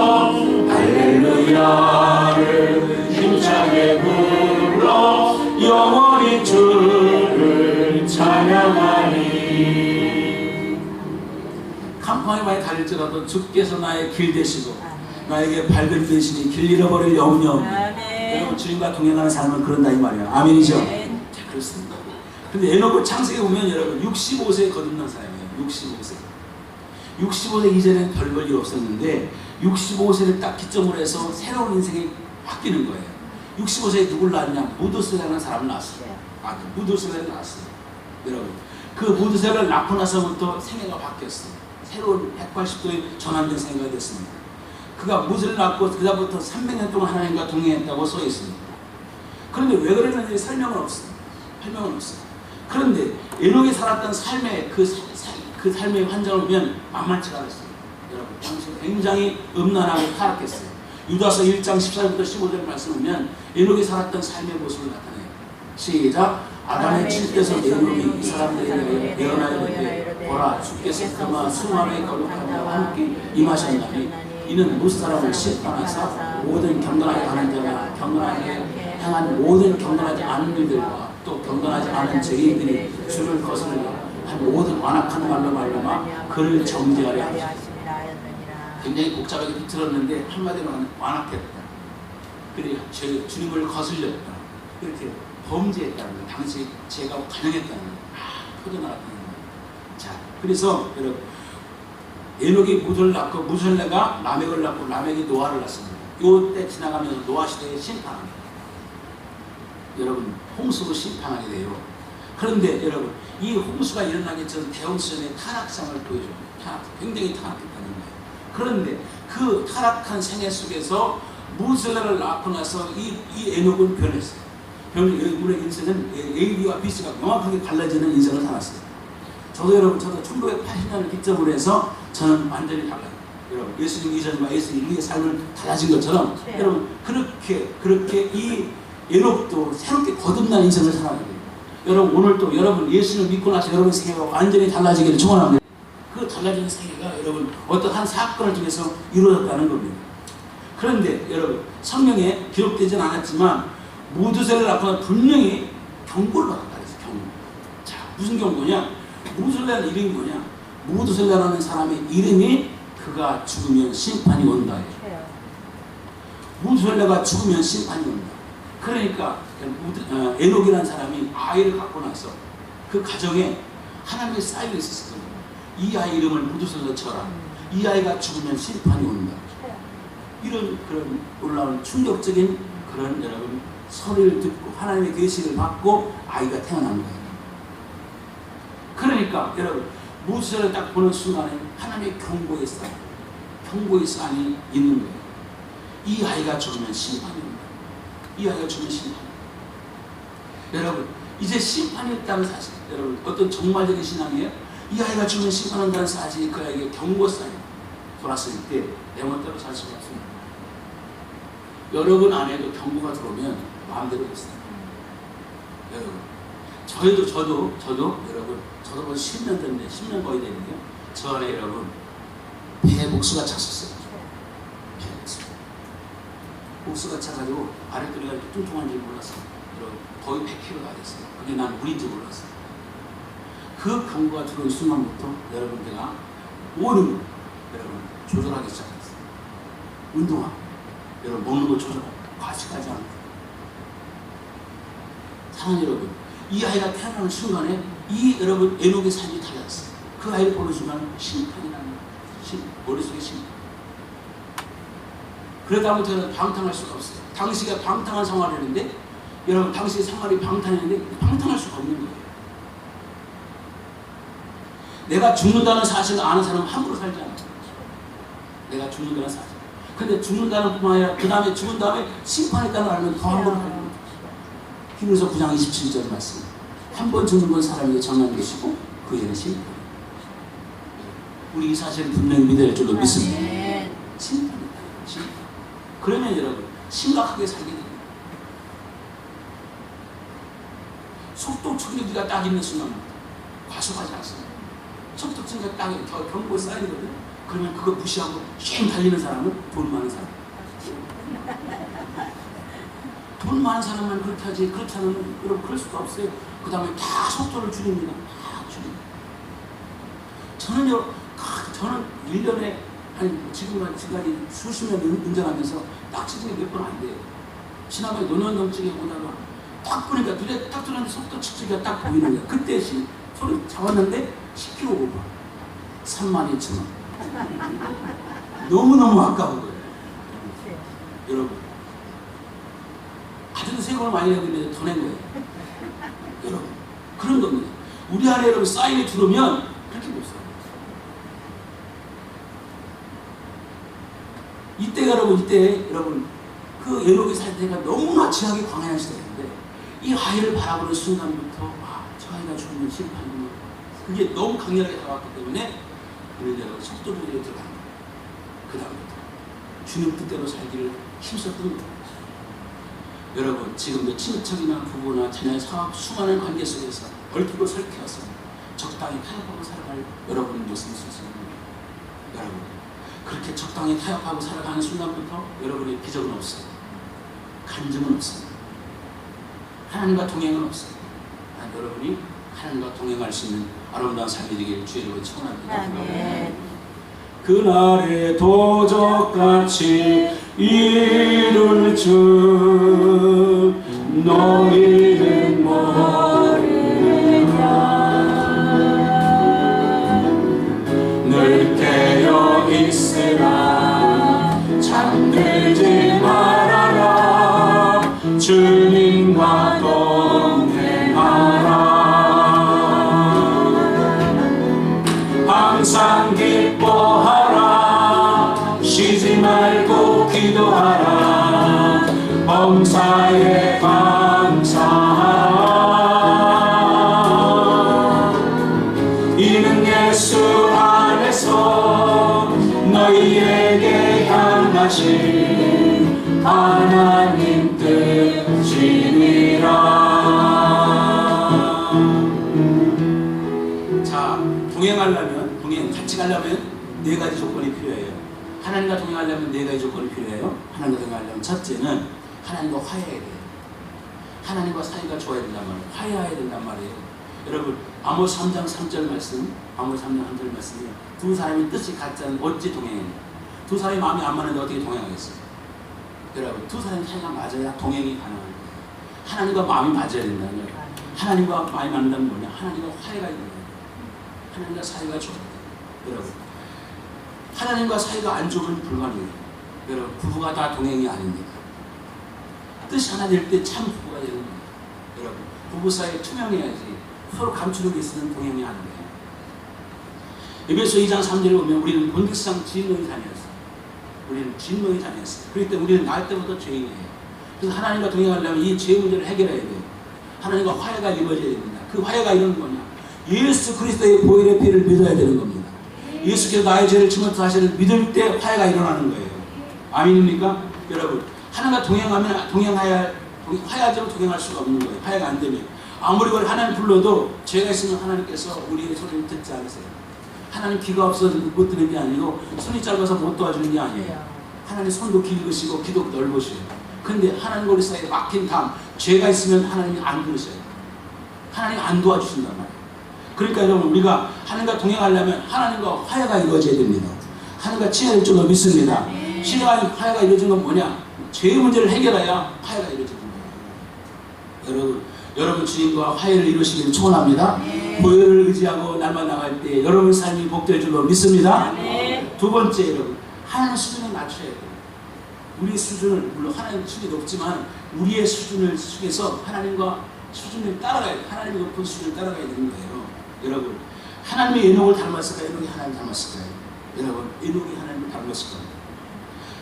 할렐루야를 힘차게 불러 영원히 주를 찬양하니. 캄팡이 많이 달릴지라도 주께서 나의 길 되시고 나에게 밝은 되시니 길 잃어버릴 염려 없네. 여러분 주님과 동행하는 삶은 그런다 이 말이에요. 아멘이죠? 네, 그렇습니다. 근데 에녹은 창세기 보면 여러분 65세에 거듭난 사람이에요. 65세 이전에는 별 볼 일 없었는데 65세를 딱 기점으로 해서 새로운 인생이 바뀌는 거예요. 65세에 누굴 낳았냐? 무드셀라라는 사람을 낳았어요. 그 무드셀라를 낳았어요. 여러분 그 무드셀라를 낳고 나서부터 생애가 바뀌었어요. 새로운 180도의 전환된 생애가 됐습니다. 그가 무드셀라를 낳고 그다음부터 300년 동안 하나님과 동행했다고 써 있습니다. 그런데 왜 그랬는지 설명은 없어요. 그런데 에녹이 살았던 삶의 그 삶의 환경을 보면 만만치가 않았어요. 여러분 당시 굉장히 음란하고 타락했어요. 유다서 1장 14절부터 15절 말씀을 보면 에녹이 살았던 삶의 모습을 나타내요. 시작. 아담의 칠때서 내놈이 이 사람들에게 예언하여 이르되 보라 주께서 그마 수많은 거룩한 자와 함께 임하셨나니 이는 무사람을 심판하사 모든 경건하지 않은 자가 경건하게 향한 모든 경건하지 않은 이들과 또 경건하지 않은 죄인들이 주를 거스르며 한 모든 완악한 말로 말미암아 그를 정죄하려 하시니라. 굉장히 복잡하게 비틀었는데 한마디로 하면 완악했다. 그래 주님을 거슬렸다. 이렇게 범죄했다는 거, 당시 죄가 관영했다는 거, 터져나갔다는 거. 자, 그래서 여러분 에녹이 무드를 낳고 무술레가 라멕을 낳고 라멕이 노아를 낳습니다. 요때 지나가면서 노아 시대에 심판합니다. 여러분 홍수로 심판하게 돼요. 그런데 여러분 이 홍수가 일어나기 전 대홍수전의 타락상을 보여줍니다. 굉장히 타락했다는 거예요. 그런데 그 타락한 생애 속에서 무술레를 낳고 나서 이 에녹은 변했어요. 우리의 인생은 A와 B가 명확하게 갈라지는 인생을 살았어요. 저도 1980년을 기점으로 해서 저는 완전히 달라요. 여러분 예수님 이전과 예수님 이후의 삶을 달라진 것처럼 네. 여러분 그렇게 이 에녹도 새롭게 거듭난 인생을 살아야 돼요. 여러분 오늘 또 여러분 예수를 믿고 나서 여러분 생애가 완전히 달라지기를 축원합니다. 그 달라진 생애가 여러분 어떤 한 사건을 통해서 이루어졌다는 겁니다. 그런데 여러분 성경에 기록되진 않았지만 무드셀을 낳고 분명히 경고를 받았다 그랬어요. 경고. 자, 무슨 경고냐? 무드셀라는 이름이 뭐냐? 무드셀라라는 사람의 이름이 그가 죽으면 심판이 온다. 무드셀라가 죽으면 심판이 온다. 그러니까 에녹이라는 사람이 아이를 갖고 나서 그 가정에 하나님의 사인이 있었어요. 이 아이 이름을 무드셀라 쳐라. 이 아이가 죽으면 심판이 온다. 이런 그런 놀라운 충격적인 그런 여러분 소리를 듣고 하나님의 계시를 받고 아이가 태어난 거예요. 그러니까 여러분 무드셀라를 딱 보는 순간에 하나님의 경고의 사인이 있는 거예요. 이 아이가 죽으면 심판이 온다. 이 아이가 죽으면 심판. 여러분 이제 심판이 있다는 사실, 여러분 어떤 정말적인 신앙이에요. 이 아이가 죽으면 심판한다는 사실이 그 아이에게 경고 사인 돌았을 때 내 멋대로 살 수가 없습니다. 여러분 안에도 경고가 들어오면 마음대로 됐어요. 여러분 저도 여러분 저도 벌써 10년 됐는데 10년 거의 됐는데요. 저 안에 여러분 배에 목수가 찼었어요. 목수가 차가지고 아랫도리가 이렇게 뚱뚱한 줄 몰랐어요. 여러분 거의 100kg가 됐어요. 그게 난 물인 줄 몰랐어요. 그 경고가 들어온 순간부터 여러분 내가 모든 걸 여러분 조절하기 시작했어요. 운동하고 여러분 먹는 거 조절하고 과식하지 않고. 사랑하는 여러분, 이 아이가 태어나는 순간에 이 여러분 에녹의 삶이 달라졌어요. 그 아이를 보는 순간 심판이라는 머릿속에 심판. 그러다부터는 방탕할 수가 없어요. 당시가 방탕한 생활이었는데 여러분 당시의 생활이 방탕했는데 방탕할 수가 없는 거예요. 내가 죽는다는 사실을 아는 사람은 함부로 살지 않아요. 내가 죽는다는 사실. 근데 죽는다는 뿐만 아니라 그 다음에 죽은 다음에 심판했다는 걸 알면 더 함부로 살는 거예요. 히브리서 9장 27절 말씀. 한 번 죽는 건 사람에게 정한 것이고 그 전에 심판. 우리 이 사실을 분명히 믿어야 할 줄로 믿습니다. 심판이다. 심판. 그러면 여러분 심각하게 살게 됩니다. 속도 충격기가 딱 있는 순간부터 과속하지 않습니다. 속도 충격기가 딱 경고에 쌓이거든요. 그러면 그거 무시하고 쉥 달리는 사람은 돈 많은 사람. 돈 많은 사람만 그렇게 하지 그렇지 않으면 여러분 그럴 수가 없어요. 그 다음에 다 속도를 줄입니다. 다 줄입니다. 저는 1년에 지금까지 수십 년 운전하면서 낙지중에 몇 번 안 돼요. 지난번에 노년동쪽에 오다가 딱 보니까 눈에 딱 들었는데 속도 측정기가 딱 보이는 거야. 그때 소리 잡았는데 10km 오버 32,000원. 너무너무 아까운 거예요. 여러분 아직도 세금을 많이 내고 있는데 더 낸 거예요. 여러분 그런 겁니다. 우리 안에 여러분 사인이 들어오면 그렇게 못 살아요. 이때 여러분 그 에녹의 상태가 너무나 지하게 광야한 시대인데 이 아이를 바라보는 순간부터 저 아이가 죽으면 심판이구나. 그게 너무 강렬하게 다가왔기 때문에 우리 내가 속도를 들어가는 거예요. 그 다음부터 주님 뜻대로 살기를 힘썼던 거예요. 여러분 지금도 친척이나 부부나 자녀의 사업 수많은 관계 속에서 얽히고 설켜서 적당히 타협하고 살아갈 여러분의 모습이 있을 수 있는 거예요. 여러분 그렇게 적당히 타협하고 살아가는 순간부터 여러분의 기적은 없어요. 간증은 없어요. 하나님과 동행은 없어요. 여러분이 하나님과 동행할 수 있는 아름다운 삶이 되기를 주의 이름으로 축원합니다. 아멘. 그날의 도적같이 이룰 줄 너희는 모르냐. 늘 깨어 있으라 잠들지 말아라 주님과 동행하라. 항상 기뻐하라 쉬지 말고 기도하라 범사에 감사하라. 이는 예수 안에서 너희에게 향하신 하나님 뜻이니라. 자, 동행하려면 같이 가려면 네 가지 조건이 필요해요. 하나님과 동행하려면 네 가지 조건이 필요해요. 하나님과 동행하려면 첫째는 하나님과 화해해야 돼요. 하나님과 사이가 좋아야 된단 말이에요. 화해해야 된단 말이에요. 여러분 아모스 3장 3절 말씀, 아모스 3장 3절 말씀이요. 두 사람이 뜻이 같지 않은 어찌 동행해요? 두 사람이 마음이 안 맞는데 어떻게 동행하겠어요? 여러분 두 사람이 사이가 맞아야 동행이 가능한 거예요. 하나님과 마음이 맞아야 된다는 거예요. 하나님과 마음이 맞는다는 뭐냐? 하나님과 화해가 있는 거예요. 하나님과 사이가 좋아야 돼요. 여러분 하나님과 사이가 안 좋으면 불가능해요. 여러분 부부가 다 동행이 아닙니다. 뜻이 하나 될 때 참 부부가 되는 겁니다. 여러분 부부 사이에 투명해야지 서로 감추는 게 있으면 동행이 아닌 거예요. 에베소 2장 3절에 보면 우리는 본득상 진노의 자녀였어요. 우리는 진노의 자녀였어요. 그렇기 때문에 우리는 날 때부터 죄인이에요. 그래서 하나님과 동행하려면 이 죄 문제를 해결해야 돼요. 하나님과 화해가 이루어져야 됩니다. 그 화해가 이루는 거냐? 예수 그리스도의 보혈의 피를 믿어야 되는 겁니다. 예수께서 나의 죄를 지면서 사실을 믿을 때 화해가 일어나는 거예요. 아멘입니까? 여러분 하나님과 동행하면 화해하지 않고 동행할 수가 없는 거예요. 화해가 안 되면 아무리 하나님 불러도 죄가 있으면 하나님께서 우리의 소리를 듣지 않으세요. 하나님 귀가 없어서 못 듣는 게 아니고 손이 짧아서 못 도와주는 게 아니에요. 하나님 손도 길으시고 귀도 넓으시고 근데 하나님과 우리 사이에 막힌 담 죄가 있으면 하나님이 안 들으셔요. 하나님이 안 도와주신단 말이에요. 그러니까 여러분 우리가 하나님과 동행하려면 하나님과 화해가 이루어져야 됩니다. 하나님과 친해질 줄로 믿습니다. 신령한 화해가 이루어진 건 뭐냐? 죄의 문제를 해결해야 화해가 이루어지는 거예요. 여러분 주님과 화해를 이루시기를 축원합니다. 보혈을 의지하고 날만 나갈 때 여러분 삶이 복될 줄로 믿습니다. 두 번째 여러분 하나님 수준에 맞춰야 돼요. 우리의 수준을 물론 하나님 수준이 높지만 우리의 수준을 속에서 하나님과 수준을 따라가야 돼요. 하나님의 높은 수준을 따라가야 되는 거예요. 여러분 하나님의 에녹을 닮았을까요? 에녹이 하나님 닮았을까요? 여러분 에녹이 하나님을 닮았을 겁니다.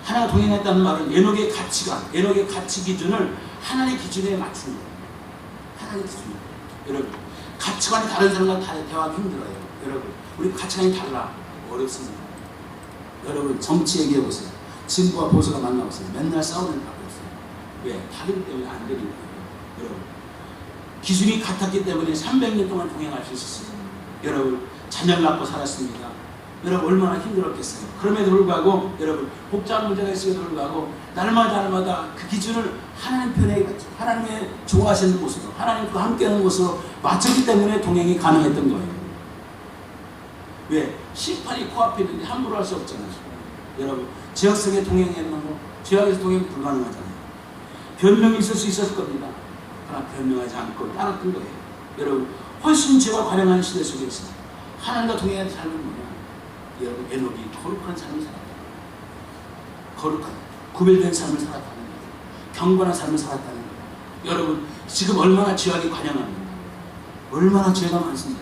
하나님과 동행했다는 말은 에녹의 가치관, 에녹의 가치 기준을 하나님의 기준에 맞추는 거예요. 하나님의 기준. 여러분 가치관이 다른 사람과 대화하기 힘들어요. 여러분 우리 가치관이 달라 어렵습니다. 여러분 정치 얘기해 보세요. 진보와 보수가 만나보세요. 맨날 싸우는 일 갖고 있어요. 왜? 다르기 때문에 안 되는 거예요. 여러분 기준이 같았기 때문에 300년 동안 동행할 수 있었어요. 여러분 자녀를 낳고 살았습니다. 여러분 얼마나 힘들었겠어요. 그럼에도 불구하고 여러분 복잡한 문제가 있음에도 불구하고 날마다 그 기준을 하나님 편에 하나님의 좋아하시는 곳으로 하나님과 함께하는 곳으로 맞췄기 때문에 동행이 가능했던 거예요. 왜? 심판이 코앞에 있는데 함부로 할 수 없잖아요. 여러분 죄악성에 동행하는 거 죄악에서 동행 불가능하잖아요. 변명이 있을 수 있었을 겁니다. 그러나 변명하지 않고 따랐던 거예요. 여러분 훨씬 죄가 관영하는 시대 속에서 하나님과 동행하는 삶은 뭐냐? 여러분 에녹이 거룩한 삶을 살았다. 거룩한 구별된 삶을 살았다는 거예요. 경건한 삶을 살았다는 거예요. 여러분 지금 얼마나 죄악이 관영합니다. 얼마나 죄가 많습니다.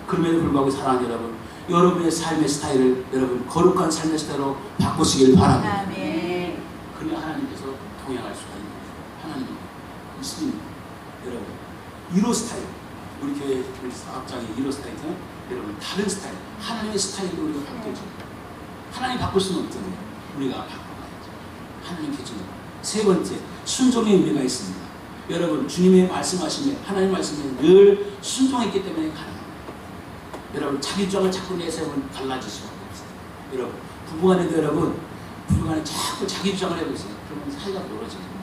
그럼에도 불구하고 사랑하는 여러분 여러분의 삶의 스타일을 여러분 거룩한 삶의 스타일로 바꾸시길 바랍니다. 그러면 하나님께서 동행할 수가 있는 거예요. 하나님 있습니다. 여러분 1호 스타일 우리 교회 우리 사업장의 1호 스타일은 여러분 다른 스타일 하나님의 스타일로 우리가 바뀌어져. 하나님 바꿀 수는 없잖아요. 우리가 바꿔가야죠. 하나님 기준으로 세 번째, 순종의 의미가 있습니다. 여러분, 주님의 말씀하심에, 하나님 말씀에 늘 순종했기 때문에 가능합니다. 여러분, 자기 주장을 자꾸 내세우면 갈라질 수밖에 없어요. 여러분, 부부간에도 여러분, 부부간에 자꾸 자기 주장을 해고 있어요. 그러면 사이가 멀어져요.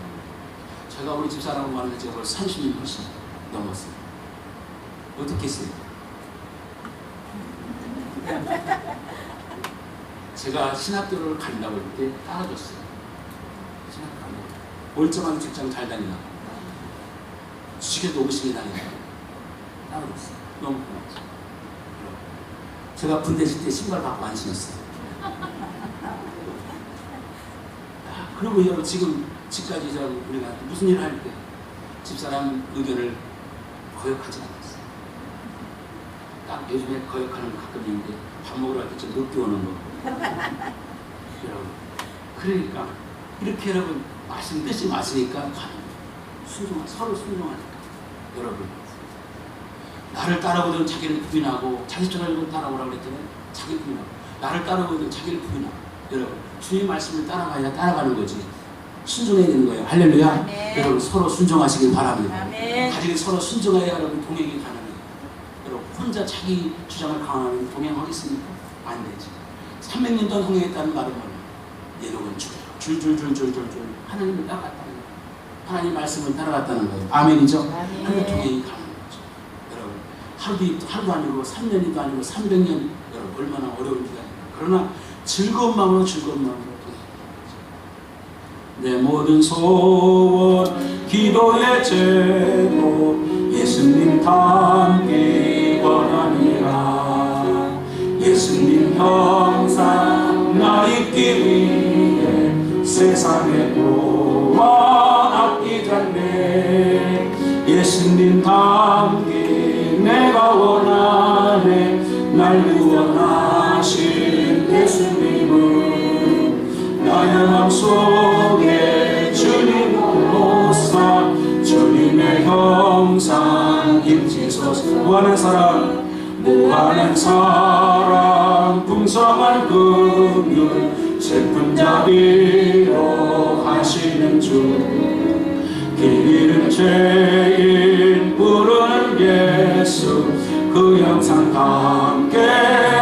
제가 우리 집사람하고 만난 지가 벌써 30년 훨씬 넘었어요. 어떻게 했어요? 제가 신학교를 간다고 할 때 따라줬어요. 신학교 간다고. 멀쩡한 직장 잘 다니나. 주식에도 50이 다니나. 따라줬어요. 너무 고맙죠. 제가 군대 있을 때 신발 받고 안 신었어요. 그리고 여러분, 지금까지 우리가 무슨 일을 할 때 집사람 의견을 거역하지 않았어요. 딱 요즘에 거역하는 거 가끔 있는데 밥 먹으러 갈 때 좀 늦게 오는 거. 여러분, 그러니까 이렇게 여러분 말씀 뜻이 맞으니까 가는 거예요. 서로 순종하니까. 여러분, 나를 따라오든 자기를 부인하고, 자기 주장을 따라오라고 그랬더니 자기를 부인하고, 나를 따라오든 자기를 부인하고. 여러분, 주님 말씀을 따라가야 따라가는 거지. 순종해야 되는 거예요. 할렐루야. 아멘. 여러분, 서로 순종하시길 바랍니다. 아멘. 가족이 서로 순종해야 여러분 동행이 가능해요. 여러분, 혼자 자기 주장을 강화하면 동행하겠습니까? 안 되지. 300년 동안 동행했다는 말은 뭐예요? 예록은 줄줄줄줄줄줄 하나님을 따라갔다는 거예요. 하나님 말씀을 따라갔다는 거예요. 아멘이죠? 아멘. 하나님 동행이 가능한 거죠. 여러분, 하루도 아니고 3년도 아니고 300년, 여러분 얼마나 어려운 기간입니다. 그러나 즐거운 마음으로 동행합니다. 내 모든 소원, 기도의 제도, 예수님 닮기 원하니라. 예수님 형상 나 입기 위해 세상의 도와 아끼지 않네. 예수님 닮기 내가 원하네. 날 구원하신 예수님은 나의 맘속에 주님 보사 주님의 형상 입지소서. 무한한 사랑 풍성한 긍휼 슬픈 자비로 하시는 주. 길 잃은 죄인 부르는 예수 그 형상 함께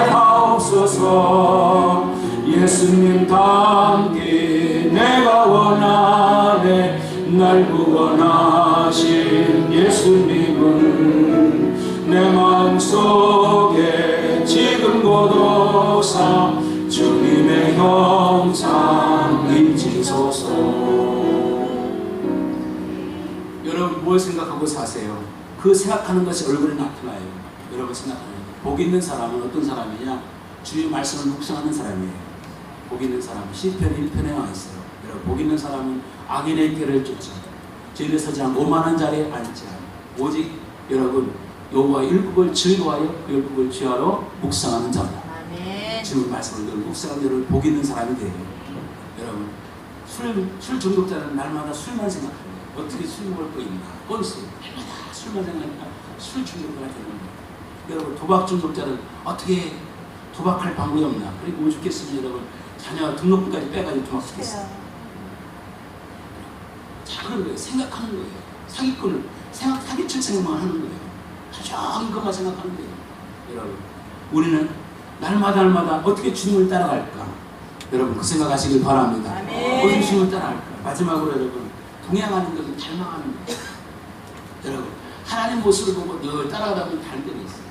하옵소서. 예수님 닮기 내가 원하네. 날 구원하신 예수님을 내 마음속에 지금 고도사 주님의 형상 입지소서. 여러분, 뭘 생각하고 사세요? 그 생각하는 것이 얼굴에 나타나요. 여러분 생각하는 것. 복 있는 사람은 어떤 사람이냐? 주의 말씀을 묵상하는 사람이에요. 복 있는 사람은 시편 1편에 나와 있어요. 여러분, 복 있는 사람은 악인의 길을 쫓지 않고 죄를 서지 않고 오만한 자리에 앉지 않고 오직 여러분 여호와의 율법을 즐거워하여 그 율법을 죄하러 묵상하는 자다. 주의 말씀을 늘 묵상하는 여러분 복 있는 사람이 돼요. 여러분, 술 중독자는 날마다 술만 생각합니다. 어떻게 술 먹을 거 있나? 어디서 날마다 술만 생각하니까 술 중독자가 되는 거예요. 여러분, 도박 중독자는 어떻게 도박할 방법이 없나? 그리고 오죽했으면 여러분 자녀 등록금까지 빼가지고 도박시켰어요. 자, 그런 거예요. 생각하는 거예요. 사기꾼을 사기칠 생각만 하는 거예요. 가장 것만 생각하는 거예요. 여러분, 우리는 날마다 어떻게 주님을 따라갈까? 여러분, 그 생각하시길 바랍니다. 어떻게 주님을 따라갈까? 마지막으로 여러분, 동행하는 것은 닮아가는 거예요. 여러분, 하나님 모습을 보고 늘 따라가다 보면 닮게 돼 있어요.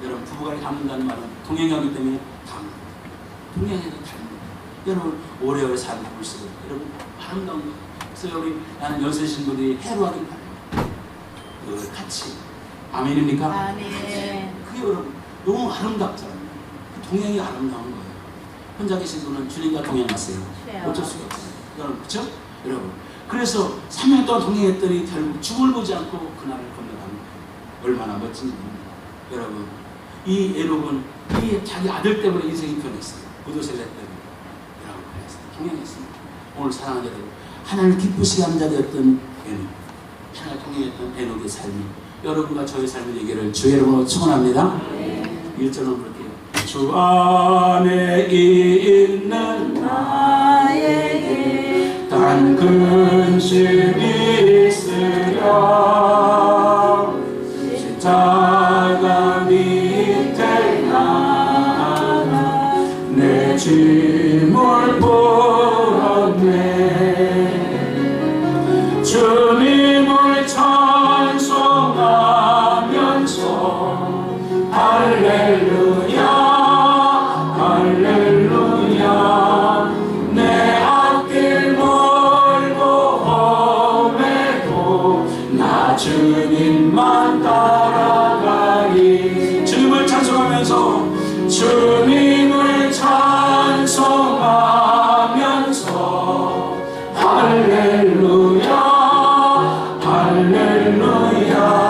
여러분, 부부간에 닮는다는 말은 동행하기 때문에 닮는 거예요. 동행해도 닮는 거예요. 여러분, 오래오래 살고 볼수록 여러분 아름다운 거예요. 그래서 우리 나는 연세신 분들이 해로하길 바라요. 늘 같이. 아멘입니까? 아멘. 그게 여러분 너무 아름답잖아요. 그 동행이 아름다운 거예요. 혼자 계신 분은 주님과 동행하세요. 어쩔 수가 없어요. 여러분, 그렇죠? 여러분, 그래서 3년 동안 동행했더니 결국 죽을 보지 않고 그날을 건너가는 거예요. 얼마나 멋진 일입니다. 여러분, 이 에녹은 이 자기 아들 때문에 인생이 변했어요. 부도셀레 때문에. 여러분, 그래서 동행했습니다. 오늘 사랑하는 여러분, 하나님을 기쁘시게 하는 자 되었던 에녹, 하나님을 동행했던 에녹의 삶이 여러분과 저의 삶을 얘기를 주의 이름으로 축원합니다. 1절로 볼게요. 주 안에 있는 나에게 한 근심 있으려 십자가 밑에 나가 내 짐을 풀었네. 주님을 찬송하면서 할렐루야 할렐루야 내 앞길 멀고 험해도 나 주님만 따라가리. 주님을 찬송하면서 주님을 찬송하면서 할렐루야 할렐루야